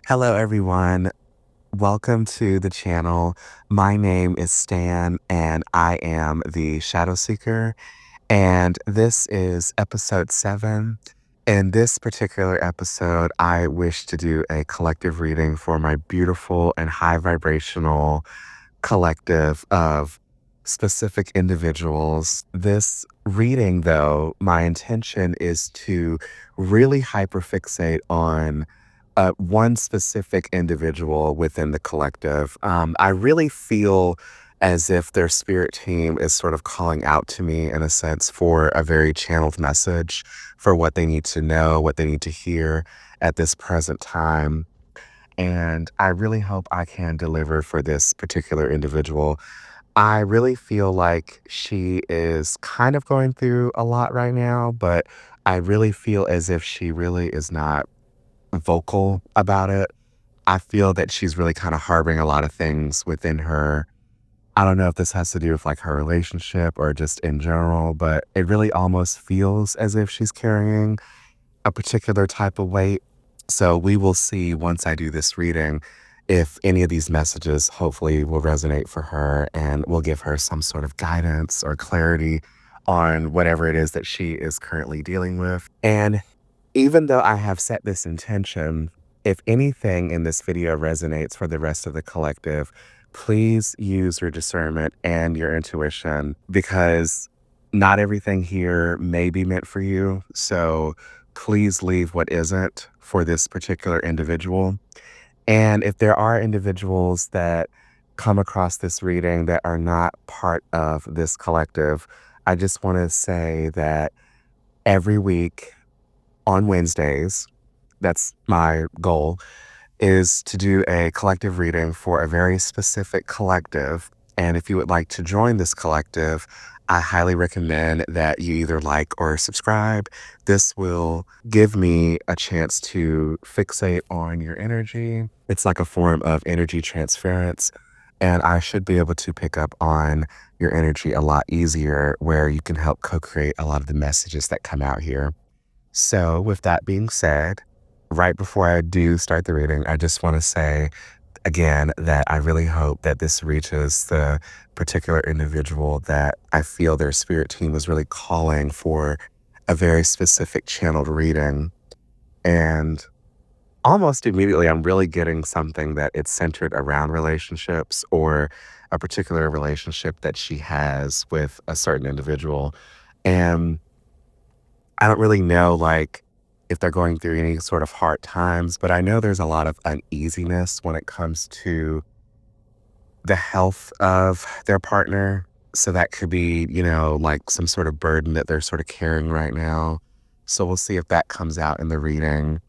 Hello, everyone. Welcome to the channel. My name is Stan, and I am the Shadow Seeker. And this is episode 7. In this particular episode, I wish to do a collective reading for my beautiful and high vibrational collective of specific individuals. This reading, though, my intention is to really hyperfixate on one specific individual within the collective. I really feel as if their spirit team is sort of calling out to me in a sense for a very channeled message for what they need to know, what they need to hear at this present time. And I really hope I can deliver for this particular individual. I really feel like she is kind of going through a lot right now, but I really feel as if she really is not vocal about it. I feel that she's really kind of harboring a lot of things within her. I don't know if this has to do with like her relationship or just in general, but it really almost feels as if she's carrying a particular type of weight. So we will see once I do this reading if any of these messages hopefully will resonate for her and will give her some sort of guidance or clarity on whatever it is that she is currently dealing with. And even though I have set this intention, if anything in this video resonates for the rest of the collective, please use your discernment and your intuition because not everything here may be meant for you. So please leave what isn't for this particular individual. And if there are individuals that come across this reading that are not part of this collective, I just want to say that every week on Wednesdays, that's my goal, is to do a collective reading for a very specific collective. And if you would like to join this collective, I highly recommend that you either like or subscribe. This will give me a chance to fixate on your energy. It's like a form of energy transference. And I should be able to pick up on your energy a lot easier, where you can help co create a lot of the messages that come out here. So, with that being said, right before I do start the reading, I just want to say again that I really hope that this reaches the particular individual that I feel their spirit team was really calling for a very specific channeled reading. And almost immediately, I'm really getting something that it's centered around relationships or a particular relationship that she has with a certain individual. And I don't really know, like, if they're going through any sort of hard times, but I know there's a lot of uneasiness when it comes to the health of their partner. So that could be, like some sort of burden that they're sort of carrying right now. So we'll see if that comes out in the reading.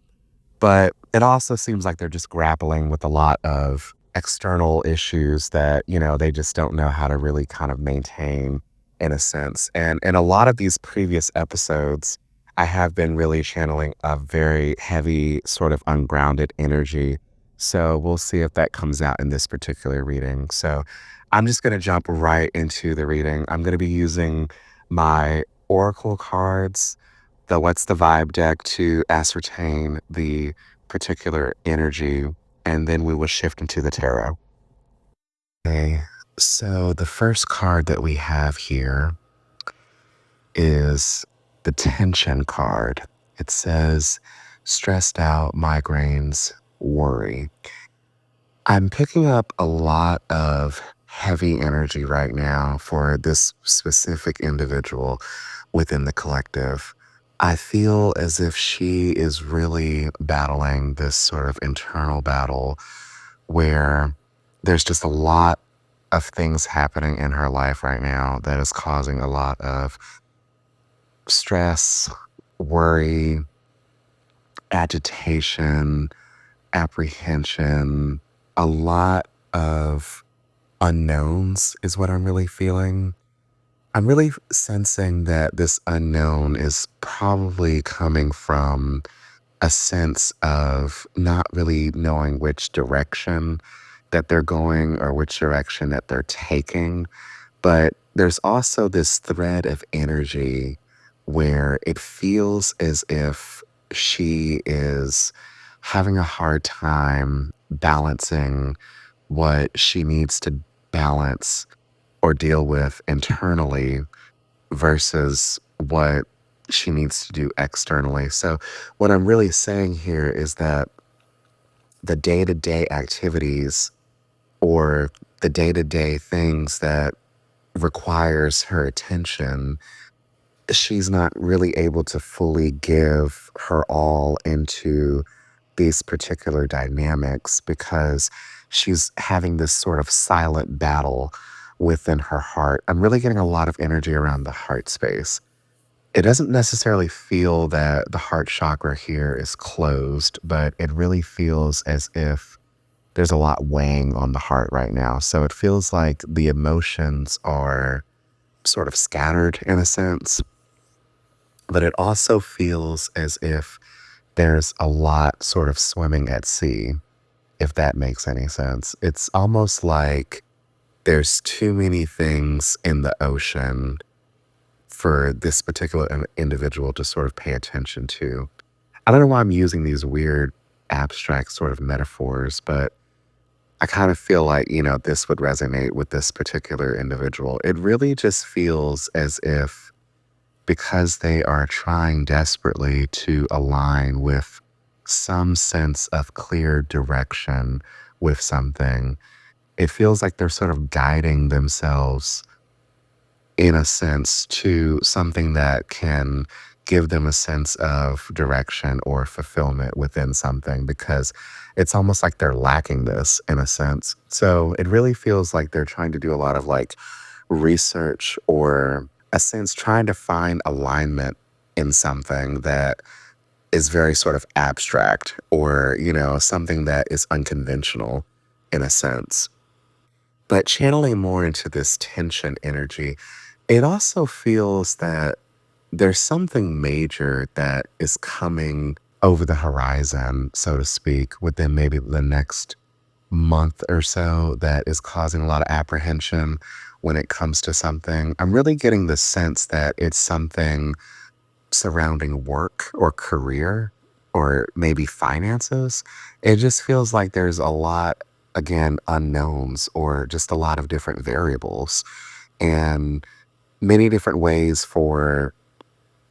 But it also seems like they're just grappling with a lot of external issues that, they just don't know how to really kind of maintain in a sense. And in a lot of these previous episodes, I have been really channeling a very heavy, sort of ungrounded energy. So we'll see if that comes out in this particular reading. So I'm just going to jump right into the reading. I'm going to be using my oracle cards, the What's the Vibe deck, to ascertain the particular energy, and then we will shift into the tarot. Okay, so the first card that we have here is the tension card. It says, stressed out, migraines, worry. I'm picking up a lot of heavy energy right now for this specific individual within the collective. I feel as if she is really battling this sort of internal battle where there's just a lot of things happening in her life right now that is causing a lot of stress, worry, agitation, apprehension, a lot of unknowns is what I'm really feeling. I'm really sensing that this unknown is probably coming from a sense of not really knowing which direction that they're going or which direction that they're taking. But there's also this thread of energy where it feels as if she is having a hard time balancing what she needs to balance or deal with internally versus what she needs to do externally. So, what I'm really saying here is that the day to day activities or the day to day things that requires her attention, she's not really able to fully give her all into these particular dynamics because she's having this sort of silent battle within her heart. I'm really getting a lot of energy around the heart space. It doesn't necessarily feel that the heart chakra here is closed, but it really feels as if there's a lot weighing on the heart right now. So it feels like the emotions are sort of scattered in a sense, but it also feels as if there's a lot sort of swimming at sea, if that makes any sense. It's almost like there's too many things in the ocean for this particular individual to sort of pay attention to. I don't know why I'm using these weird abstract sort of metaphors, but I kind of feel like, this would resonate with this particular individual. It really just feels as if because they are trying desperately to align with some sense of clear direction with something, it feels like they're sort of guiding themselves in a sense to something that can give them a sense of direction or fulfillment within something because it's almost like they're lacking this in a sense. So it really feels like they're trying to do a lot of like research or a sense trying to find alignment in something that is very sort of abstract or, something that is unconventional in a sense. But channeling more into this tension energy, it also feels that there's something major that is coming over the horizon, so to speak, within maybe the next month or so that is causing a lot of apprehension when it comes to something. I'm really getting the sense that it's something surrounding work or career or maybe finances. It just feels like there's a lot, again, unknowns or just a lot of different variables and many different ways for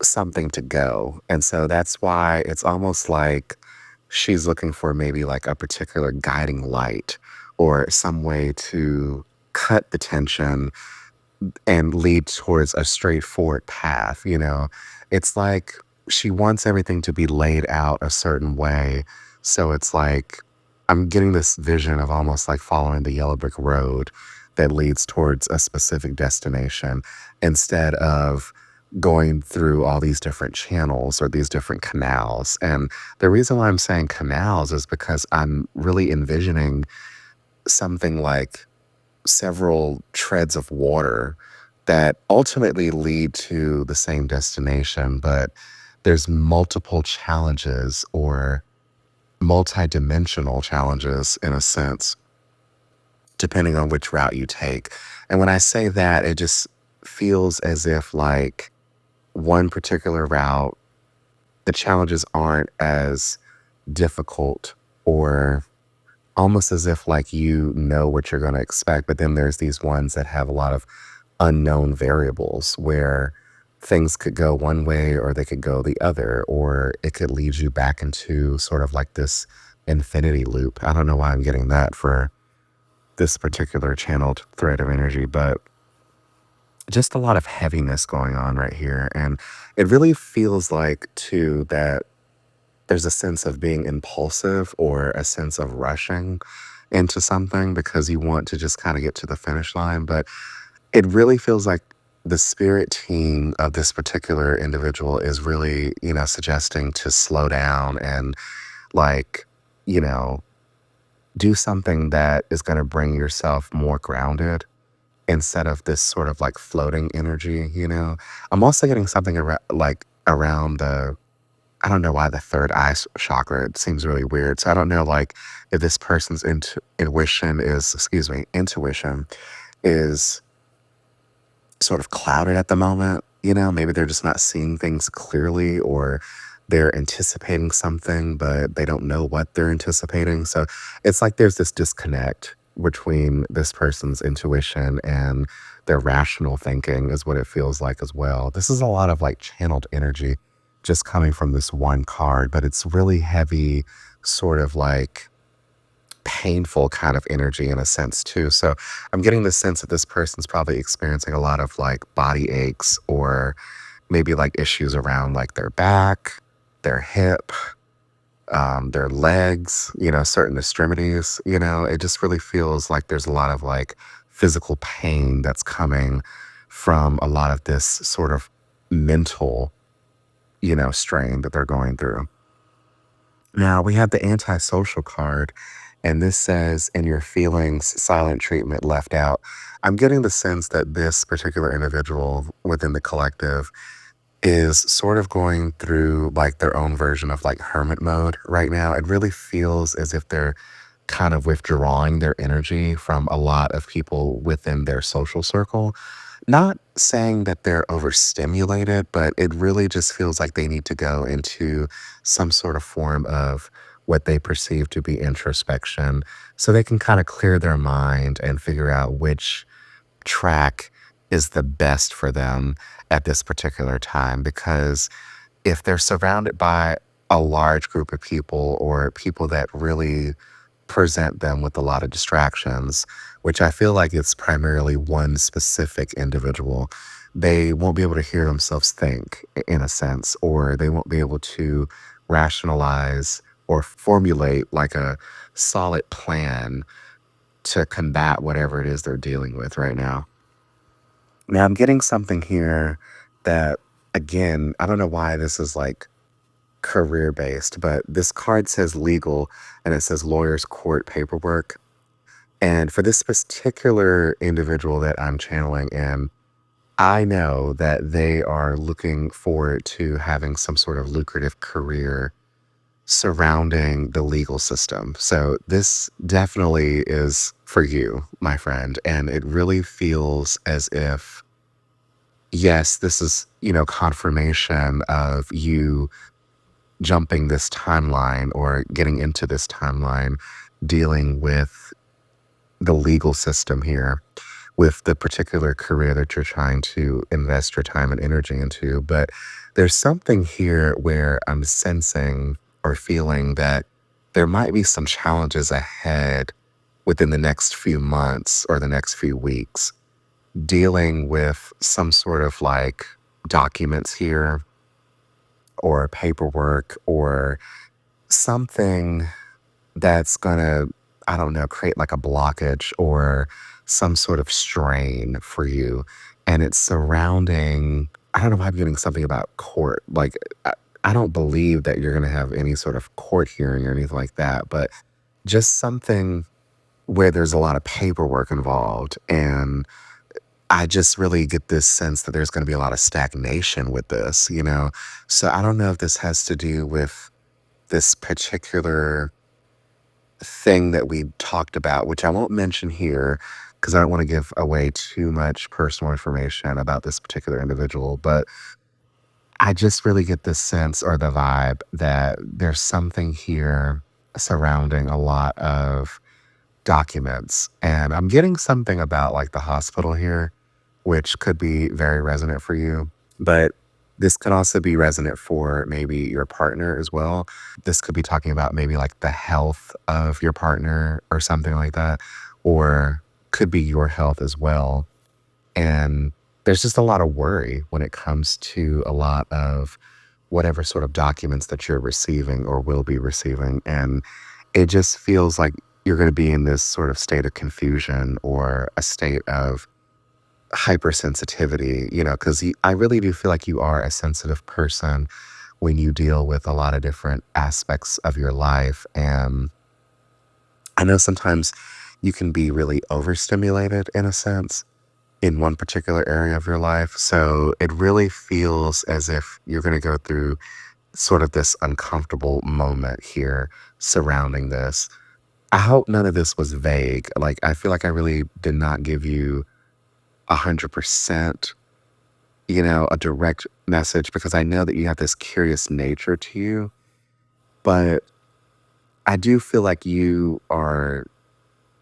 something to go. And so that's why it's almost like she's looking for maybe like a particular guiding light or some way to cut the tension and lead towards a straightforward path, It's like she wants everything to be laid out a certain way. So it's like I'm getting this vision of almost like following the yellow brick road that leads towards a specific destination instead of going through all these different channels or these different canals. And the reason why I'm saying canals is because I'm really envisioning something like several treads of water that ultimately lead to the same destination, but there's multiple challenges or multi-dimensional challenges in a sense, depending on which route you take. And when I say that, it just feels as if like one particular route, the challenges aren't as difficult or almost as if like you know what you're going to expect, but then there's these ones that have a lot of unknown variables where things could go one way or they could go the other, or it could lead you back into sort of like this infinity loop. I don't know why I'm getting that for this particular channeled thread of energy, but just a lot of heaviness going on right here. And it really feels like, too, that there's a sense of being impulsive or a sense of rushing into something because you want to just kind of get to the finish line. But it really feels like the spirit team of this particular individual is really, suggesting to slow down and like, you know, do something that is going to bring yourself more grounded instead of this sort of like floating energy. I'm also getting something around the I don't know why the third eye chakra, it seems really weird. So I don't know like if this person's intuition is sort of clouded at the moment. Maybe they're just not seeing things clearly or they're anticipating something, but they don't know what they're anticipating. So it's like there's this disconnect between this person's intuition and their rational thinking, is what it feels like as well. This is a lot of like channeled energy just coming from this one card, but it's really heavy, sort of like painful kind of energy in a sense too. So I'm getting the sense that this person's probably experiencing a lot of like body aches or maybe like issues around like their back, their hip, their legs, certain extremities. It just really feels like there's a lot of like physical pain that's coming from a lot of this sort of mental, strain that they're going through. Now we have the antisocial card, and this says, in your feelings, silent treatment left out. I'm getting the sense that this particular individual within the collective is sort of going through like their own version of like hermit mode right now. It really feels as if they're kind of withdrawing their energy from a lot of people within their social circle. Not saying that they're overstimulated, but it really just feels like they need to go into some sort of form of what they perceive to be introspection so they can kind of clear their mind and figure out which track is the best for them at this particular time. Because if they're surrounded by a large group of people or people that really present them with a lot of distractions, which I feel like it's primarily one specific individual, they won't be able to hear themselves think in a sense, or they won't be able to rationalize or formulate like a solid plan to combat whatever it is they're dealing with right now. Now, I'm getting something here that, again, I don't know why this is like career based, but this card says legal and it says lawyer's court paperwork. And for this particular individual that I'm channeling in, I know that they are looking forward to having some sort of lucrative career surrounding the legal system. So this definitely is for you, my friend. And it really feels as if, yes, this is, confirmation of you jumping this timeline or getting into this timeline, dealing with the legal system here with the particular career that you're trying to invest your time and energy into. But there's something here where I'm sensing or feeling that there might be some challenges ahead within the next few months or the next few weeks, dealing with some sort of like documents here or paperwork or something that's gonna, I don't know, create like a blockage or some sort of strain for you. And it's surrounding, I don't know why I'm getting something about court. Like, I don't believe that you're gonna have any sort of court hearing or anything like that, but just something where there's a lot of paperwork involved. And I just really get this sense that there's gonna be a lot of stagnation with this. So I don't know if this has to do with this particular thing that we talked about, which I won't mention here because I don't want to give away too much personal information about this particular individual. But I just really get this sense or the vibe that there's something here surrounding a lot of documents. And I'm getting something about like the hospital here, which could be very resonant for you. But this could also be resonant for maybe your partner as well. This could be talking about maybe like the health of your partner or something like that, or could be your health as well. And there's just a lot of worry when it comes to a lot of whatever sort of documents that you're receiving or will be receiving. And it just feels like you're going to be in this sort of state of confusion or a state of hypersensitivity, because I really do feel like you are a sensitive person when you deal with a lot of different aspects of your life. And I know sometimes you can be really overstimulated in a sense in one particular area of your life. So it really feels as if you're going to go through sort of this uncomfortable moment here surrounding this. I hope none of this was vague. Like, I feel like I really did not give you 100%, a direct message because I know that you have this curious nature to you, but I do feel like you are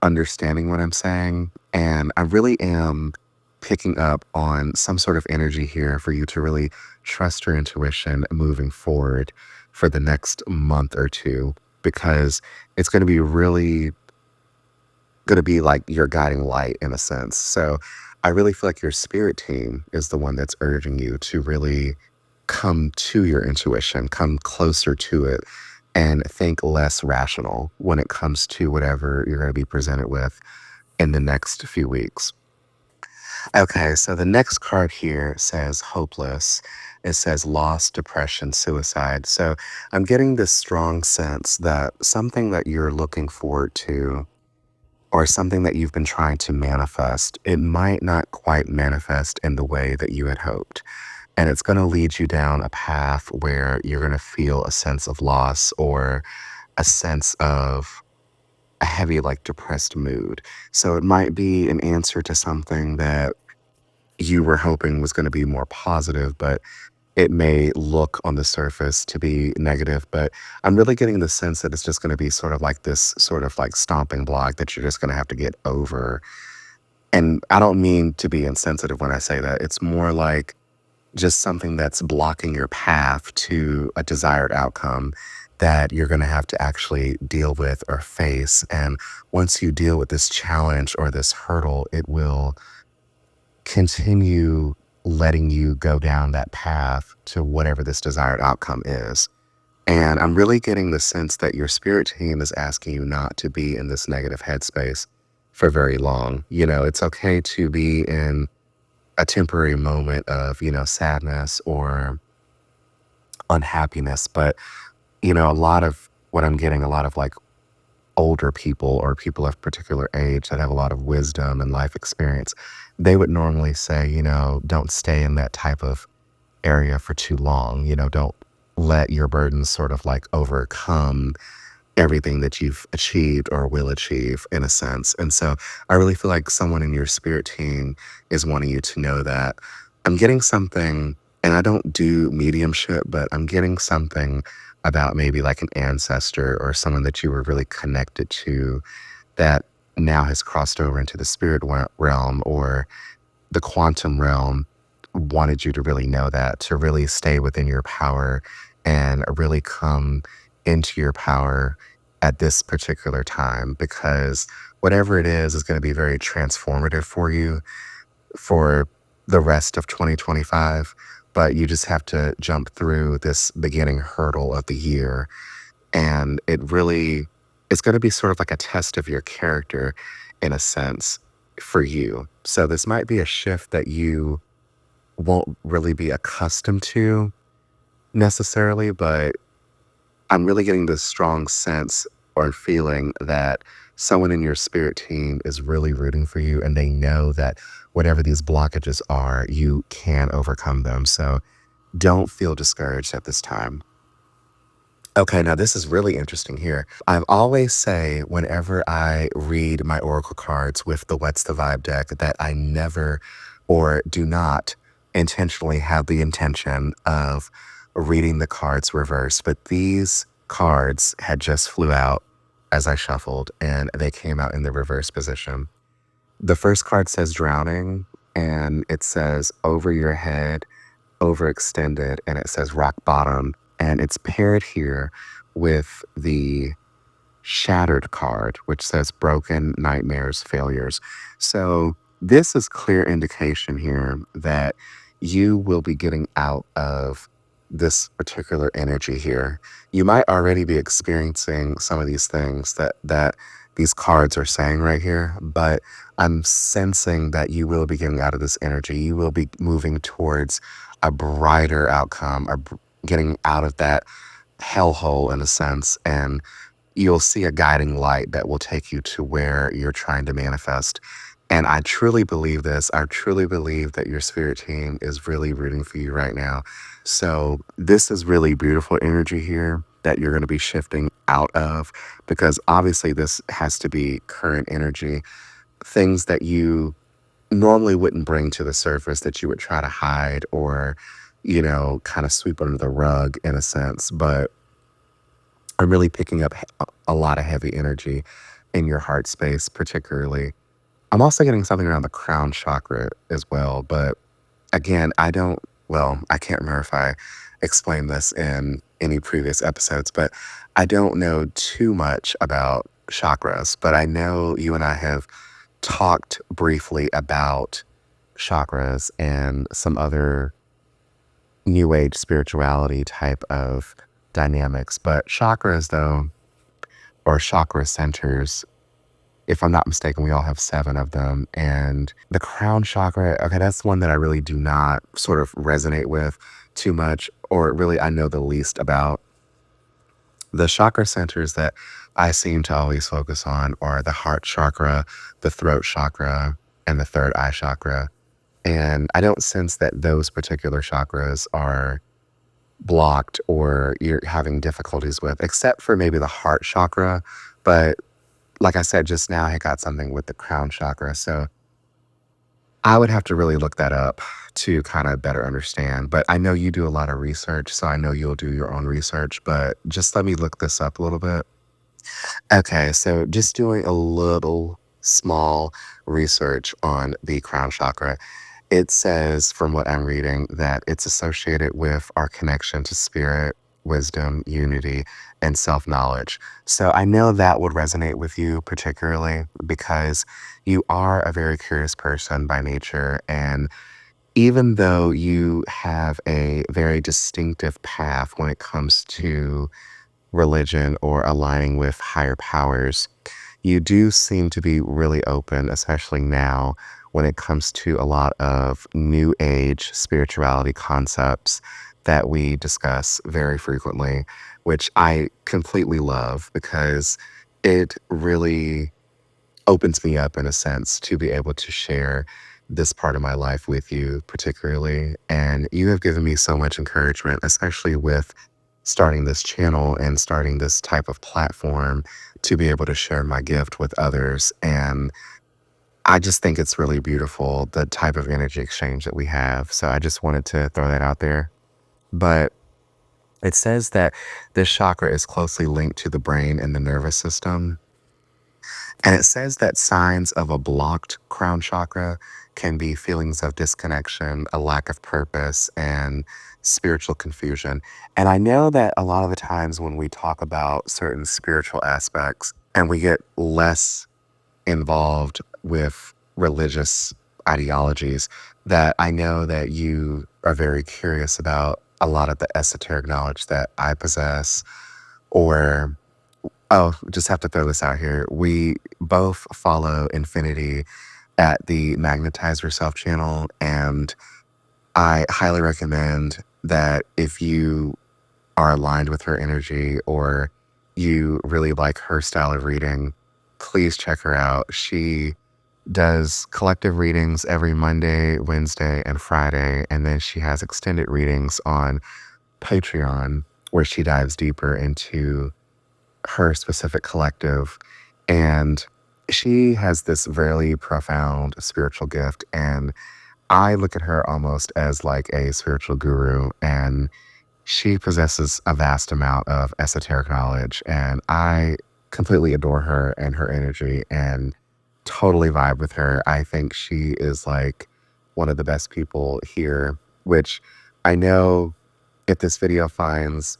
understanding what I'm saying. And I really am picking up on some sort of energy here for you to really trust your intuition moving forward for the next month or two, because it's going to be really going to be like your guiding light in a sense. So I really feel like your spirit team is the one that's urging you to really come to your intuition, come closer to it, and think less rational when it comes to whatever you're going to be presented with in the next few weeks. Okay, so the next card here says hopeless. It says loss, depression, suicide. So I'm getting this strong sense that something that you're looking forward to or something that you've been trying to manifest, it might not quite manifest in the way that you had hoped. And it's going to lead you down a path where you're going to feel a sense of loss or a sense of a heavy, like depressed mood. So it might be an answer to something that you were hoping was going to be more positive, but it may look on the surface to be negative. But I'm really getting the sense that it's just going to be sort of like this sort of like stomping block that you're just going to have to get over. And I don't mean to be insensitive when I say that. It's more like just something that's blocking your path to a desired outcome that you're going to have to actually deal with or face. And once you deal with this challenge or this hurdle, it will continue letting you go down that path to whatever this desired outcome is. And I'm really getting the sense that your spirit team is asking you not to be in this negative headspace for very long. You know, it's okay to be in a temporary moment of, sadness or unhappiness. But, a lot of what I'm getting, a lot of like older people or people of particular age that have a lot of wisdom and life experience, they would normally say, don't stay in that type of area for too long. Don't let your burdens sort of like overcome everything that you've achieved or will achieve in a sense. And so I really feel like someone in your spirit team is wanting you to know that. I'm getting something, and I don't do mediumship, but I'm getting something about maybe like an ancestor or someone that you were really connected to that now has crossed over into the spirit realm or the quantum realm, wanted you to really know that, to really stay within your power and really come into your power at this particular time, because whatever it is going to be very transformative for you for the rest of 2025. But you just have to jump through this beginning hurdle of the year. And it's going to be sort of like a test of your character in a sense for you. So this might be a shift that you won't really be accustomed to necessarily, but I'm really getting this strong sense or feeling that someone in your spirit team is really rooting for you and they know that whatever these blockages are, you can overcome them. So don't feel discouraged at this time. Okay, now this is really interesting here. I always say whenever I read my oracle cards with the What's the Vibe deck that I never or do not intentionally have the intention of reading the cards reversed, but these cards had just flew out as I shuffled and they came out in the reverse position. The first card says drowning and it says over your head, overextended, and it says rock bottom. And it's paired here with the shattered card, which says broken, nightmares, failures. So this is clear indication here that you will be getting out of this particular energy here. You might already be experiencing some of these things that these cards are saying right here, but I'm sensing that you will be getting out of this energy. You will be moving towards a brighter outcome, getting out of that hellhole in a sense, and you'll see a guiding light that will take you to where you're trying to manifest. And I truly believe this. I truly believe that your spirit team is really rooting for you right now. So this is really beautiful energy here that you're going to be shifting out of, because obviously this has to be current energy, things that you normally wouldn't bring to the surface that you would try to hide or kind of sweep under the rug in a sense, but I'm really picking up a lot of heavy energy in your heart space, particularly. I'm also getting something around the crown chakra as well, but again, I can't remember if I explained this in any previous episodes, but I don't know too much about chakras, but I know you and I have talked briefly about chakras and some other new age spirituality type of dynamics. But chakras, though, or chakra centers, if I'm not mistaken, we all have 7 of them. And the crown chakra, okay, that's one that I really do not sort of resonate with too much, or really I know the least about. The chakra centers that I seem to always focus on are the heart chakra, the throat chakra, and the third eye chakra. And I don't sense that those particular chakras are blocked or you're having difficulties with, except for maybe the heart chakra. But like I said just now, I got something with the crown chakra. So I would have to really look that up to kind of better understand. But I know you do a lot of research, so I know you'll do your own research. But just let me look this up a little bit. Okay, so just doing a little small research on the crown chakra. It says, from what I'm reading, that it's associated with our connection to spirit, wisdom, unity, and self knowledge. So I know that would resonate with you particularly because you are a very curious person by nature. And even though you have a very distinctive path when it comes to religion or aligning with higher powers, you do seem to be really open, especially now when it comes to a lot of new age spirituality concepts that we discuss very frequently, which I completely love because it really opens me up in a sense to be able to share this part of my life with you, particularly. And you have given me so much encouragement, especially with starting this channel and starting this type of platform to be able to share my gift with others. And I just think it's really beautiful, the type of energy exchange that we have. So I just wanted to throw that out there. But it says that this chakra is closely linked to the brain and the nervous system. And it says that signs of a blocked crown chakra can be feelings of disconnection, a lack of purpose, and spiritual confusion. And I know that a lot of the times when we talk about certain spiritual aspects and we get less involved with religious ideologies, that I know that you are very curious about a lot of the esoteric knowledge that I possess, or oh, just have to throw this out here. We both follow Infinity at the Magnetize Yourself channel, and I highly recommend that if you are aligned with her energy or you really like her style of reading, please check her out. She does collective readings every Monday, Wednesday, and Friday, and then she has extended readings on Patreon where she dives deeper into her specific collective. And she has this really profound spiritual gift. And I look at her almost as like a spiritual guru. And she possesses a vast amount of esoteric knowledge. And I completely adore her and her energy and totally vibe with her. I think she is like one of the best people here, which I know if this video finds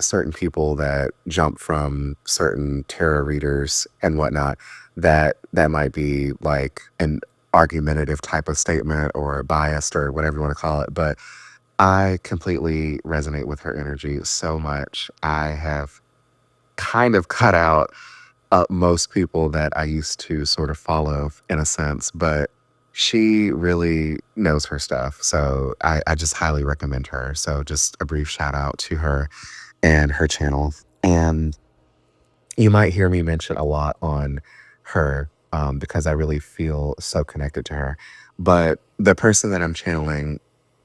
certain people that jump from certain tarot readers and whatnot, that might be like an argumentative type of statement or biased or whatever you want to call it. But I completely resonate with her energy so much. I have kind of cut out most people that I used to sort of follow in a sense, but she really knows her stuff. So I just highly recommend her. So just a brief shout out to her and her channel. And you might hear me mention a lot on her because I really feel so connected to her. But the person that I'm channeling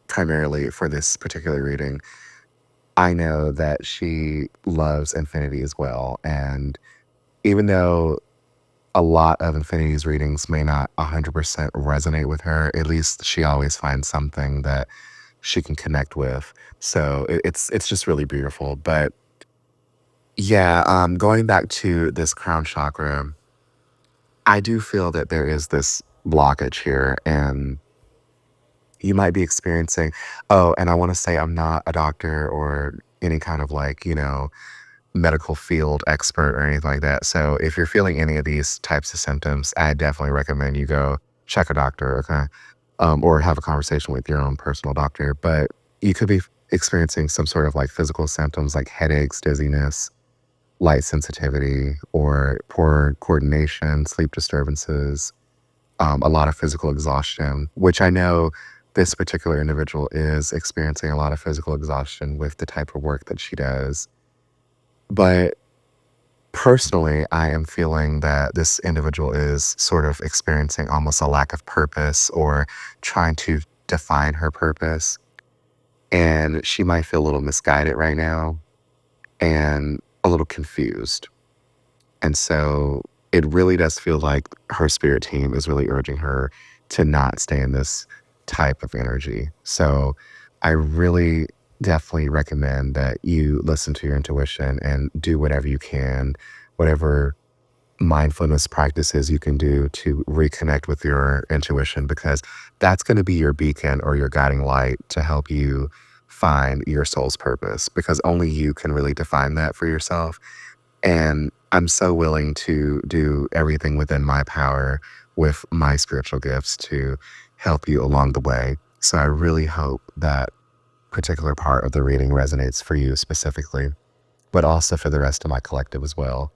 primarily for this particular reading, I know that she loves Infinity as well. And even though a lot of Infinity's readings may not 100% resonate with her, at least she always finds something that she can connect with. So it's just really beautiful. But yeah, going back to this crown chakra, I do feel that there is this blockage here, and you might be experiencing. Oh, and I want to say I'm not a doctor or any kind of like, medical field expert or anything like that. So if you're feeling any of these types of symptoms, I definitely recommend you go check a doctor, okay? Or have a conversation with your own personal doctor. But you could be experiencing some sort of like physical symptoms like headaches, dizziness, light sensitivity, or poor coordination, sleep disturbances, a lot of physical exhaustion, which I know this particular individual is experiencing a lot of physical exhaustion with the type of work that she does. But personally, I am feeling that this individual is sort of experiencing almost a lack of purpose or trying to define her purpose. And she might feel a little misguided right now and a little confused. And so it really does feel like her spirit team is really urging her to not stay in this type of energy. So I really definitely recommend that you listen to your intuition and do whatever you can, whatever mindfulness practices you can do to reconnect with your intuition, because that's going to be your beacon or your guiding light to help you find your soul's purpose, because only you can really define that for yourself. And I'm so willing to do everything within my power with my spiritual gifts to help you along the way. So I really hope that particular part of the reading resonates for you specifically, but also for the rest of my collective as well.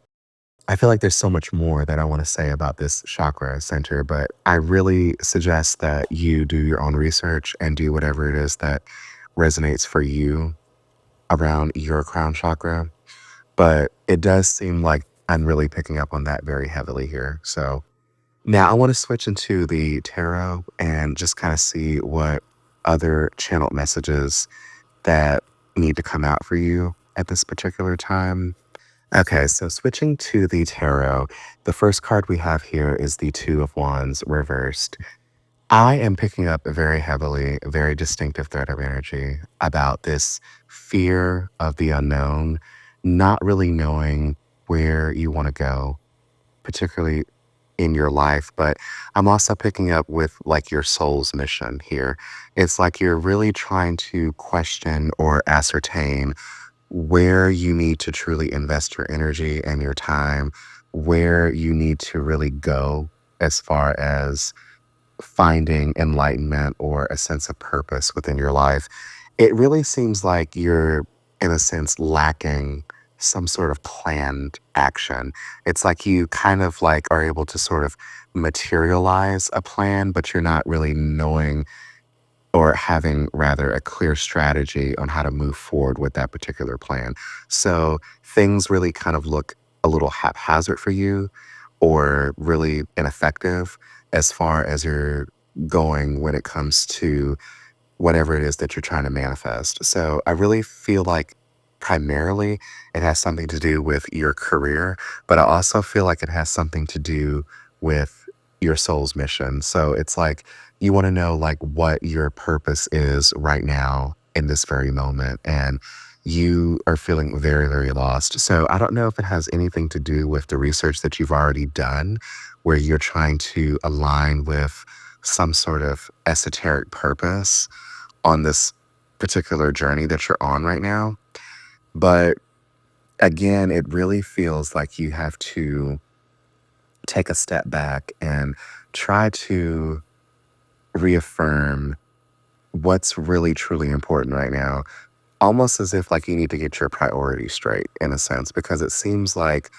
I feel like there's so much more that I want to say about this chakra center, but I really suggest that you do your own research and do whatever it is that resonates for you around your crown chakra. But it does seem like I'm really picking up on that very heavily here. So now I want to switch into the tarot and just kind of see what other channeled messages that need to come out for you at this particular time. Okay, so switching to the tarot, the first card we have here is the Two of Wands reversed. I am picking up very heavily, a very distinctive thread of energy about this fear of the unknown, not really knowing where you want to go, particularly in your life. But I'm also picking up with like your soul's mission here. It's like you're really trying to question or ascertain where you need to truly invest your energy and your time, where you need to really go as far as finding enlightenment or a sense of purpose within your life. It really seems like you're, in a sense, lacking some sort of planned action. It's like you kind of like are able to sort of materialize a plan, but you're not really knowing or having rather a clear strategy on how to move forward with that particular plan. So things really kind of look a little haphazard for you or really ineffective as far as you're going when it comes to whatever it is that you're trying to manifest. So I really feel like primarily it has something to do with your career, but I also feel like it has something to do with your soul's mission. So it's like you want to know like what your purpose is right now in this very moment, and you are feeling very, very lost. So I don't know if it has anything to do with the research that you've already done, where you're trying to align with some sort of esoteric purpose on this particular journey that you're on right now. But again, it really feels like you have to take a step back and try to reaffirm what's really truly important right now, almost as if like you need to get your priorities straight in a sense, because it seems like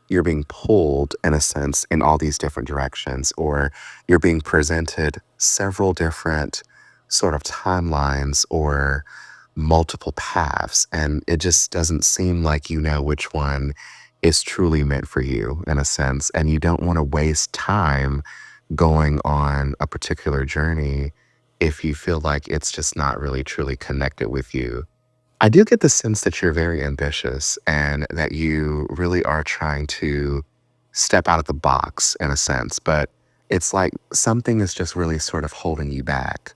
you're being pulled in a sense in all these different directions, or you're being presented several different sort of timelines or multiple paths, and it just doesn't seem like you know which one is truly meant for you in a sense, and you don't want to waste time going on a particular journey if you feel like it's just not really truly connected with you. I do get the sense that you're very ambitious and that you really are trying to step out of the box in a sense, but it's like something is just really sort of holding you back.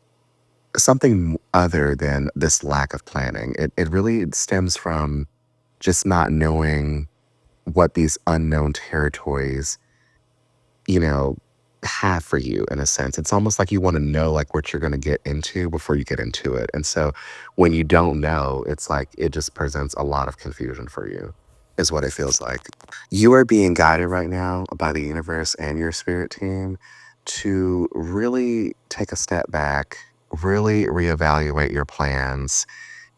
something other than this lack of planning. It really stems from just not knowing what these unknown territories, you know, have for you in a sense. It's almost like you want to know like what you're going to get into before you get into it. And so when you don't know, it's like it just presents a lot of confusion for you, is what it feels like. You are being guided right now by the universe and your spirit team to really take a step back, really reevaluate your plans,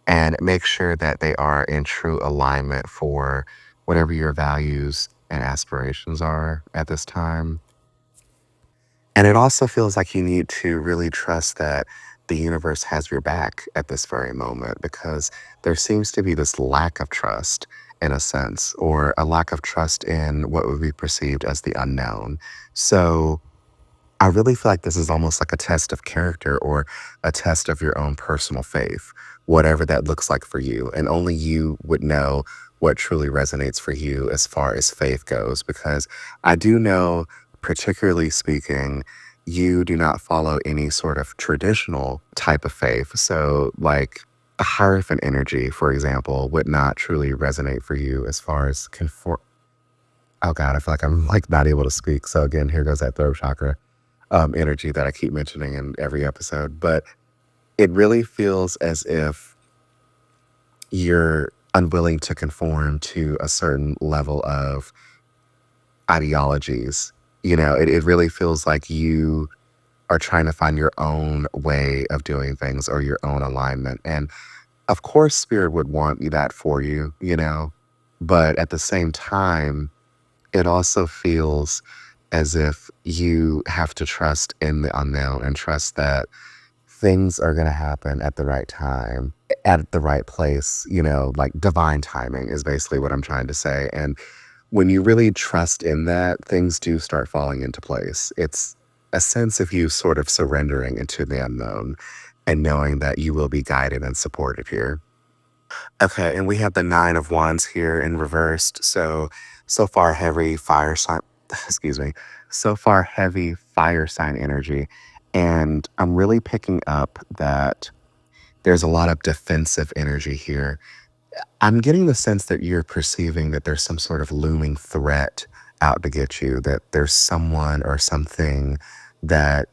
and make sure that they are in true alignment for whatever your values and aspirations are at this time. And it also feels like you need to really trust that the universe has your back at this very moment because there seems to be this lack of trust in a sense, or a lack of trust in what would be perceived as the unknown. So I really feel like this is almost like a test of character or a test of your own personal faith, whatever that looks like for you. And only you would know what truly resonates for you as far as faith goes. Because I do know, particularly speaking, you do not follow any sort of traditional type of faith. So, like, a Hierophant energy, for example, would not truly resonate for you as far as conform. Oh God, I feel like I'm like not able to speak. So again, here goes that throat chakra energy that I keep mentioning in every episode. But it really feels as if you're unwilling to conform to a certain level of ideologies. It really feels like you are trying to find your own way of doing things or your own alignment. And of course, spirit would want that for you. But at the same time, it also feels as if you have to trust in the unknown and trust that things are going to happen at the right time, at the right place, like divine timing is basically what I'm trying to say. And when you really trust in that, things do start falling into place. It's a sense of you sort of surrendering into the unknown and knowing that you will be guided and supported here. Okay, and we have the 9 of Wands here in reversed. So far heavy fire sign, excuse me, so far heavy fire sign energy. And I'm really picking up that there's a lot of defensive energy here. I'm getting the sense that you're perceiving that there's some sort of looming threat out to get you, that there's someone or something that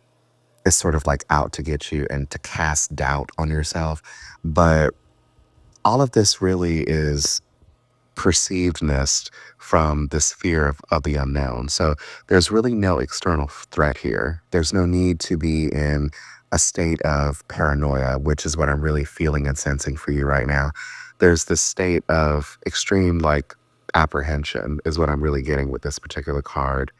is sort of like out to get you and to cast doubt on yourself. But all of this really is perceivedness from this fear of the unknown. So there's really no external threat here. There's no need to be in a state of paranoia, which is what I'm really feeling and sensing for you right now. There's this state of extreme, like, apprehension, is what I'm really getting with this particular card.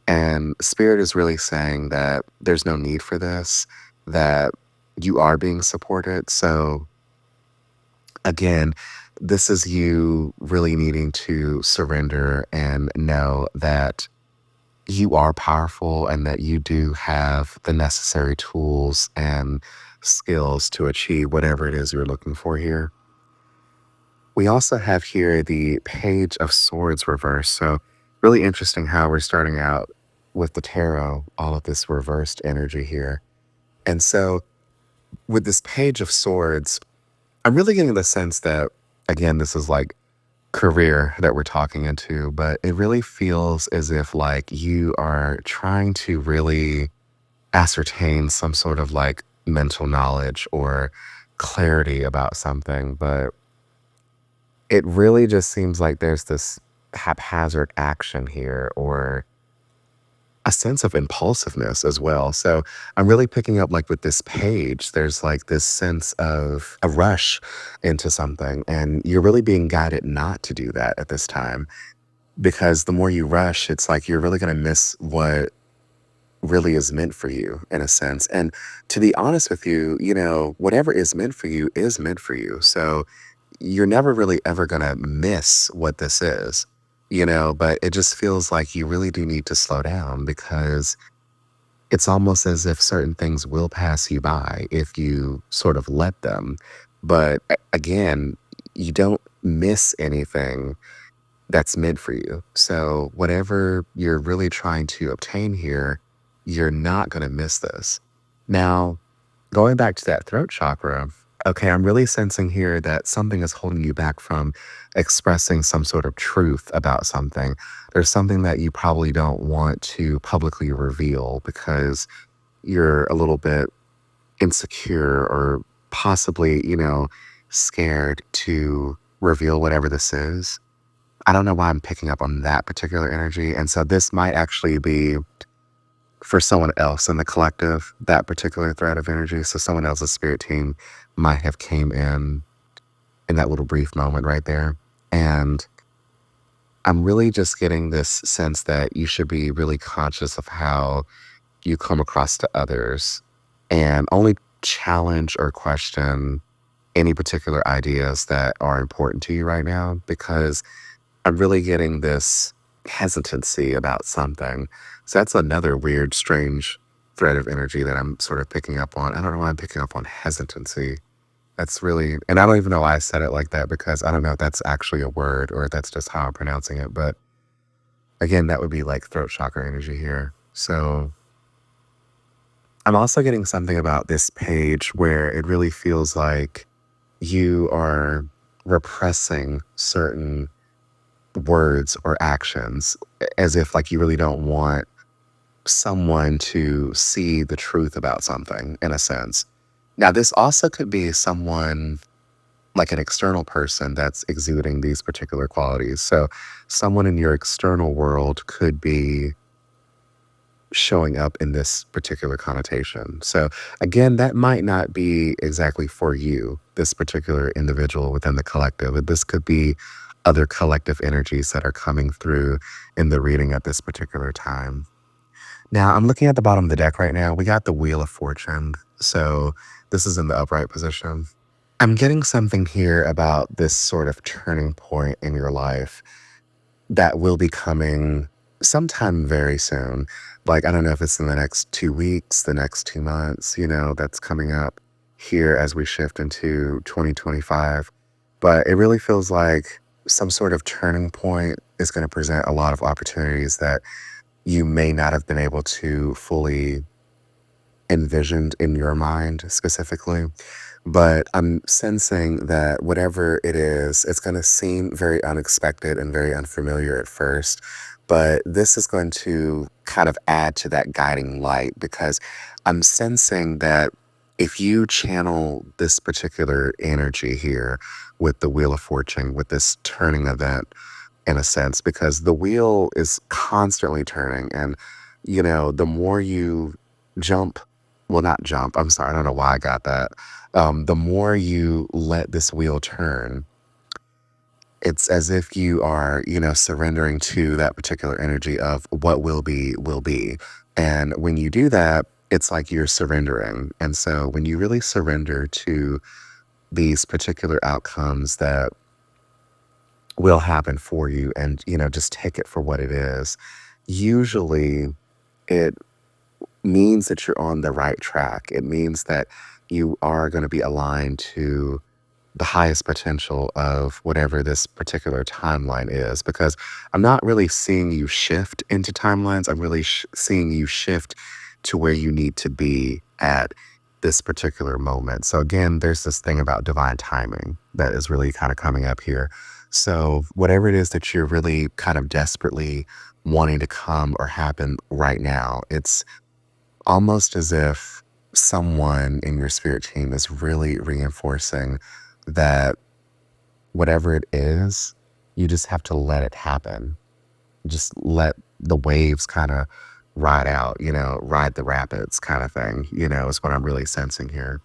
And Spirit is really saying that there's no need for this, that you are being supported. So again, this is you really needing to surrender and know that you are powerful and that you do have the necessary tools and skills to achieve whatever it is you're looking for here. We also have here the Page of Swords reverse. So, really interesting how we're starting out with the tarot, all of this reversed energy here. And so, with this Page of Swords, I'm really getting the sense that, again, this is like career that we're talking into, but it really feels as if like you are trying to really ascertain some sort of like mental knowledge or clarity about something. But it really just seems like there's this haphazard action here or a sense of impulsiveness as well. So I'm really picking up like with this page, there's like this sense of a rush into something, and you're really being guided not to do that at this time because the more you rush, it's like you're really going to miss what really is meant for you in a sense. And to be honest with you, whatever is meant for you is meant for you. So you're never really ever going to miss what this is, but it just feels like you really do need to slow down because it's almost as if certain things will pass you by if you sort of let them. But again, you don't miss anything that's meant for you. So whatever you're really trying to obtain here, you're not going to miss this. Now, going back to that throat chakra, okay, I'm really sensing here that something is holding you back from expressing some sort of truth about something. There's something that you probably don't want to publicly reveal because you're a little bit insecure or possibly, scared to reveal whatever this is. I don't know why I'm picking up on that particular energy. And so this might actually be for someone else in the collective, that particular thread of energy. So someone else's spirit team might have came in that little brief moment right there. And I'm really just getting this sense that you should be really conscious of how you come across to others and only challenge or question any particular ideas that are important to you right now because I'm really getting this hesitancy about something. So that's another weird, strange thread of energy that I'm sort of picking up on. I don't know why I'm picking up on hesitancy. That's really, and I don't even know why I said it like that because I don't know if that's actually a word or if that's just how I'm pronouncing it. But again, that would be like throat chakra energy here. So I'm also getting something about this page where it really feels like you are repressing certain words or actions as if like you really don't want someone to see the truth about something in a sense. Now, this also could be someone like an external person that's exuding these particular qualities. So, someone in your external world could be showing up in this particular connotation. So, again, that might not be exactly for you, this particular individual within the collective. This could be other collective energies that are coming through in the reading at this particular time. Now, I'm looking at the bottom of the deck right now. We got the Wheel of Fortune. So, this is in the upright position. I'm getting something here about this sort of turning point in your life that will be coming sometime very soon. Like, I don't know if it's in the next 2 weeks, the next 2 months, that's coming up here as we shift into 2025. But it really feels like some sort of turning point is going to present a lot of opportunities that you may not have been able to fully envisioned in your mind specifically. But I'm sensing that whatever it is, it's going to seem very unexpected and very unfamiliar at first. But this is going to kind of add to that guiding light because I'm sensing that if you channel this particular energy here with the Wheel of Fortune, with this turning event, in a sense, because the wheel is constantly turning. And, the more you jump, well, not jump, I'm sorry, I don't know why I got that. The more you let this wheel turn, it's as if you are, surrendering to that particular energy of what will be, will be. And when you do that, it's like you're surrendering. And so when you really surrender to these particular outcomes that will happen for you and just take it for what it is, usually it means that you're on the right track. It means that you are going to be aligned to the highest potential of whatever this particular timeline is, because I'm not really seeing you shift into timelines. I'm really seeing you shift to where you need to be at this particular moment. So again, there's this thing about divine timing that is really kind of coming up here. So whatever it is that you're really kind of desperately wanting to come or happen right now, it's almost as if someone in your spirit team is really reinforcing that whatever it is, you just have to let it happen. Just let the waves kind of ride out, ride the rapids kind of thing, is what I'm really sensing here.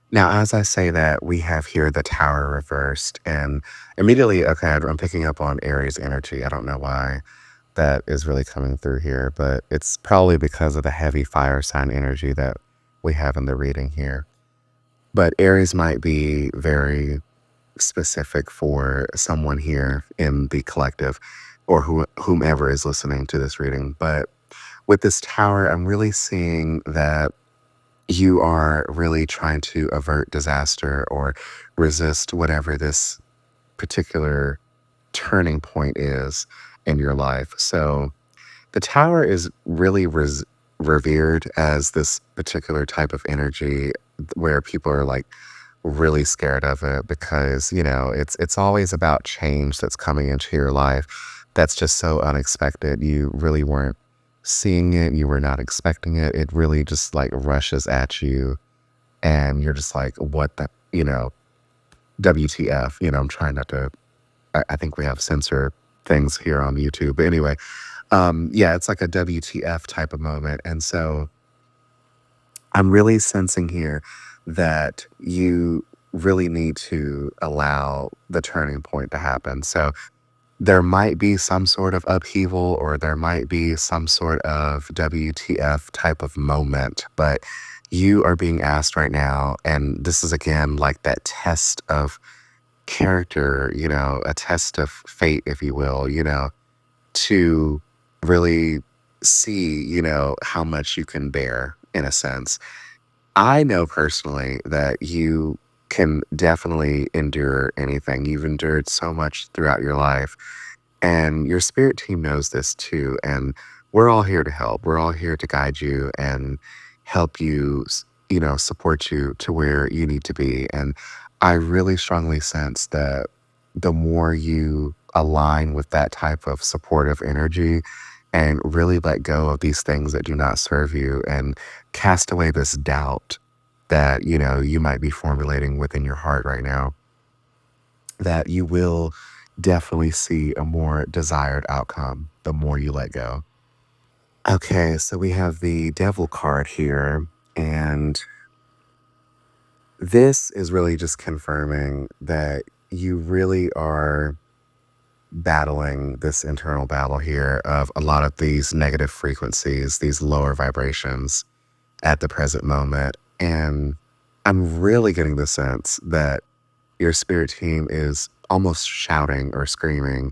Now, as I say that, we have here the tower reversed, and immediately, okay, I'm picking up on Aries energy. I don't know why that is really coming through here, but it's probably because of the heavy fire sign energy that we have in the reading here. But Aries might be very specific for someone here in the collective or whomever is listening to this reading. But with this tower, I'm really seeing that you are really trying to avert disaster or resist whatever this particular turning point is in your life. So the tower is really revered as this particular type of energy where people are like really scared of it because, it's always about change that's coming into your life that's just so unexpected. You really weren't seeing it, you were not expecting it. It really just like rushes at you and you're just like, what the, WTF, I'm trying not to I think we have censor things here on YouTube. But anyway, yeah, it's like a WTF type of moment. And so I'm really sensing here that you really need to allow the turning point to happen. So there might be some sort of upheaval or there might be some sort of WTF type of moment, but you are being asked right now. And this is again like that test of character, a test of fate, if you will, to really see, how much you can bear in a sense. I know personally that you can definitely endure anything. You've endured so much throughout your life, and your spirit team knows this too. And we're all here to help. We're all here to guide you and help you, support you to where you need to be. And I really strongly sense that the more you align with that type of supportive energy and really let go of these things that do not serve you and cast away this doubt that, you might be formulating within your heart right now, that you will definitely see a more desired outcome the more you let go. Okay, so we have the devil card here, and this is really just confirming that you really are battling this internal battle here of a lot of these negative frequencies, these lower vibrations at the present moment. And I'm really getting the sense that your spirit team is almost shouting or screaming,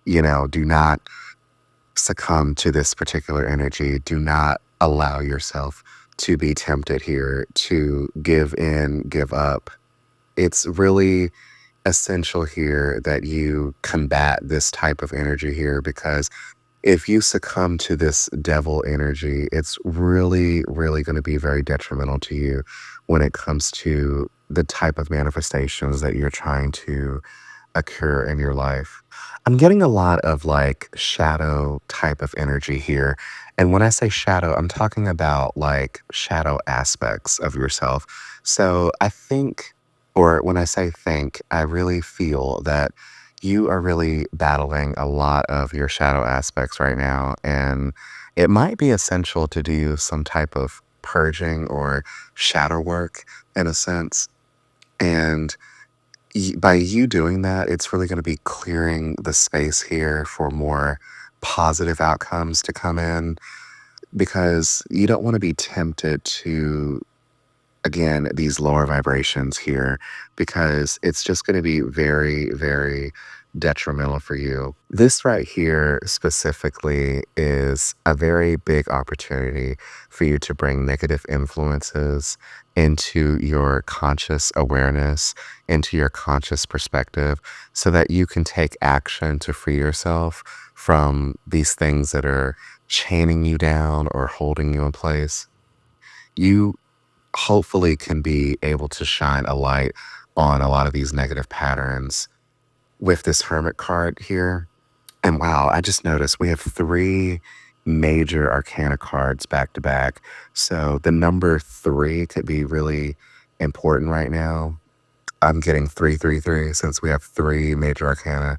do not succumb to this particular energy. Do not allow yourself to be tempted here to give in, give up. It's really essential here that you combat this type of energy here because if you succumb to this devil energy, it's really, really going to be very detrimental to you when it comes to the type of manifestations that you're trying to occur in your life. I'm getting a lot of like shadow type of energy here. And when I say shadow, I'm talking about like shadow aspects of yourself. So I think, or when I say think, I really feel that you are really battling a lot of your shadow aspects right now. And it might be essential to do some type of purging or shadow work in a sense. And by you doing that, it's really going to be clearing the space here for more positive outcomes to come in because you don't want to be tempted to, again, these lower vibrations here because it's just going to be very, very detrimental for you. This right here specifically is a very big opportunity for you to bring negative influences into your conscious awareness, into your conscious perspective, so that you can take action to free yourself from these things that are chaining you down or holding you in place. You hopefully can be able to shine a light on a lot of these negative patterns with this hermit card here. And wow, I just noticed we have three major arcana cards back to back. So the number three could be really important right now. I'm getting 333 since we have three major arcana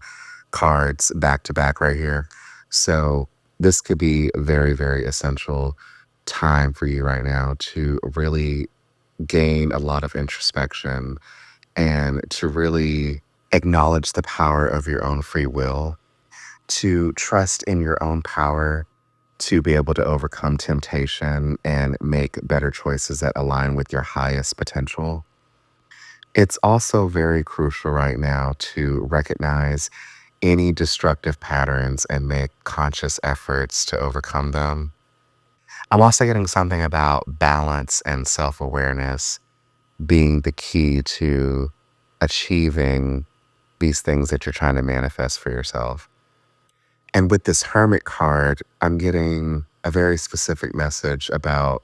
cards back to back right here. So this could be very, very essential time for you right now to really gain a lot of introspection and to really acknowledge the power of your own free will, to trust in your own power to be able to overcome temptation and make better choices that align with your highest potential. It's also very crucial right now to recognize any destructive patterns and make conscious efforts to overcome them. I'm also getting something about balance and self awareness being the key to achieving these things that you're trying to manifest for yourself. And with this hermit card, I'm getting a very specific message about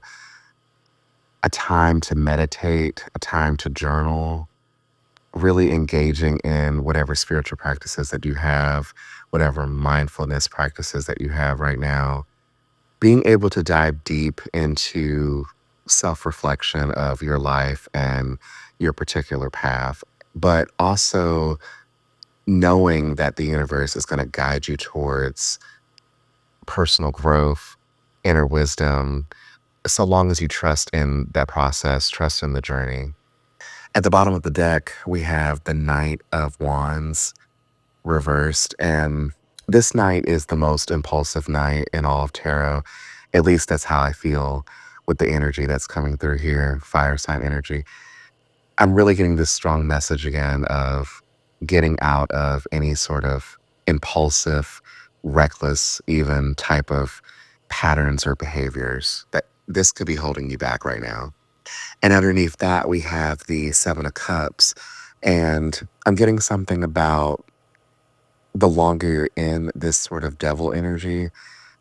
a time to meditate, a time to journal, really engaging in whatever spiritual practices that you have, whatever mindfulness practices that you have right now. Being able to dive deep into self reflection of your life and your particular path, but also knowing that the universe is going to guide you towards personal growth, inner wisdom, so long as you trust in that process, trust in the journey. At the bottom of the deck, we have the Knight of Wands reversed. And this knight is the most impulsive knight in all of tarot. At least that's how I feel with the energy that's coming through here, fire sign energy. I'm really getting this strong message again of getting out of any sort of impulsive, reckless, even type of patterns or behaviors that this could be holding you back right now. And underneath that, we have the Seven of Cups. And I'm getting something about the longer you're in this sort of devil energy,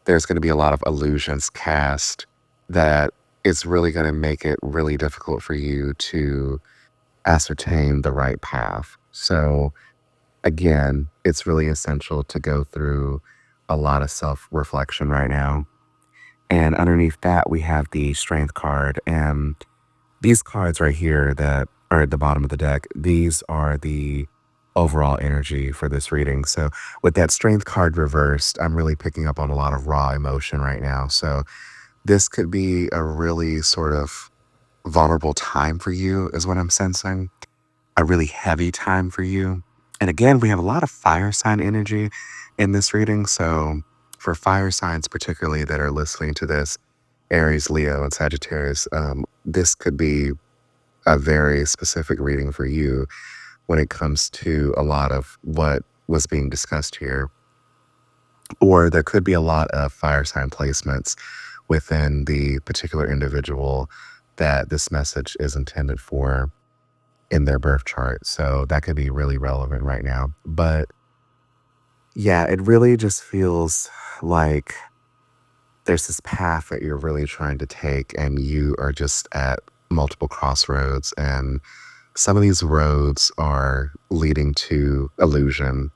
there's going to be a lot of illusions cast that it's really going to make it really difficult for you to ascertain the right path. So, again, it's really essential to go through a lot of self reflection right now. And underneath that, we have the Strength card. And these cards right here that are at the bottom of the deck, these are the overall energy for this reading. So with that Strength card reversed, I'm really picking up on a lot of raw emotion right now. So this could be a really sort of vulnerable time for you, is what I'm sensing. A really heavy time for you. And again, we have a lot of fire sign energy in this reading. So for fire signs, particularly that are listening to this, Aries, Leo, and Sagittarius, this could be a very specific reading for you when it comes to a lot of what was being discussed here. Or there could be a lot of fire sign placements within the particular individual that this message is intended for in their birth chart. So that could be really relevant right now. But yeah, it really just feels like there's this path that you're really trying to take, and you are just at multiple crossroads. And some of these roads are leading to illusion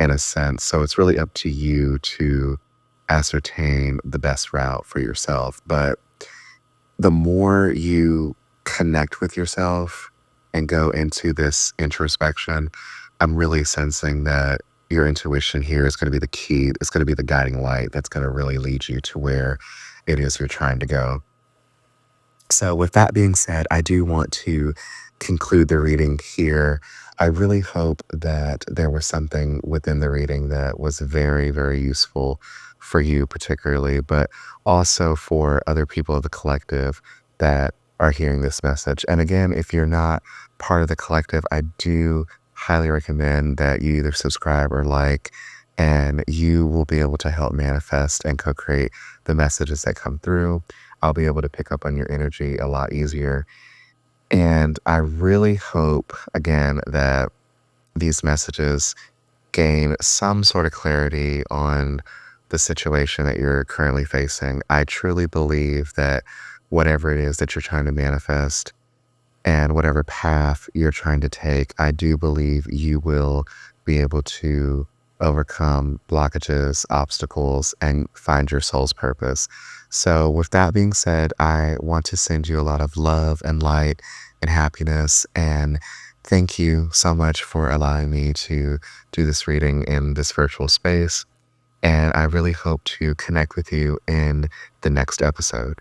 in a sense. So it's really up to you to ascertain the best route for yourself. But the more you connect with yourself and go into this introspection, I'm really sensing that your intuition here is going to be the key. It's going to be the guiding light that's going to really lead you to where it is you're trying to go. So, with that being said, I do want to conclude the reading here. I really hope that there was something within the reading that was very, very useful for you, particularly, but also for other people of the collective that are hearing this message. And again, if you're not part of the collective, I do highly recommend that you either subscribe or like, and you will be able to help manifest and co create the messages that come through. I'll be able to pick up on your energy a lot easier. And I really hope, again, that these messages gain some sort of clarity on the situation that you're currently facing. I truly believe that whatever it is that you're trying to manifest and whatever path you're trying to take, I do believe you will be able to overcome blockages, obstacles, and find your soul's purpose. So, with that being said, I want to send you a lot of love and light and happiness. And thank you so much for allowing me to do this reading in this virtual space. And I really hope to connect with you in the next episode.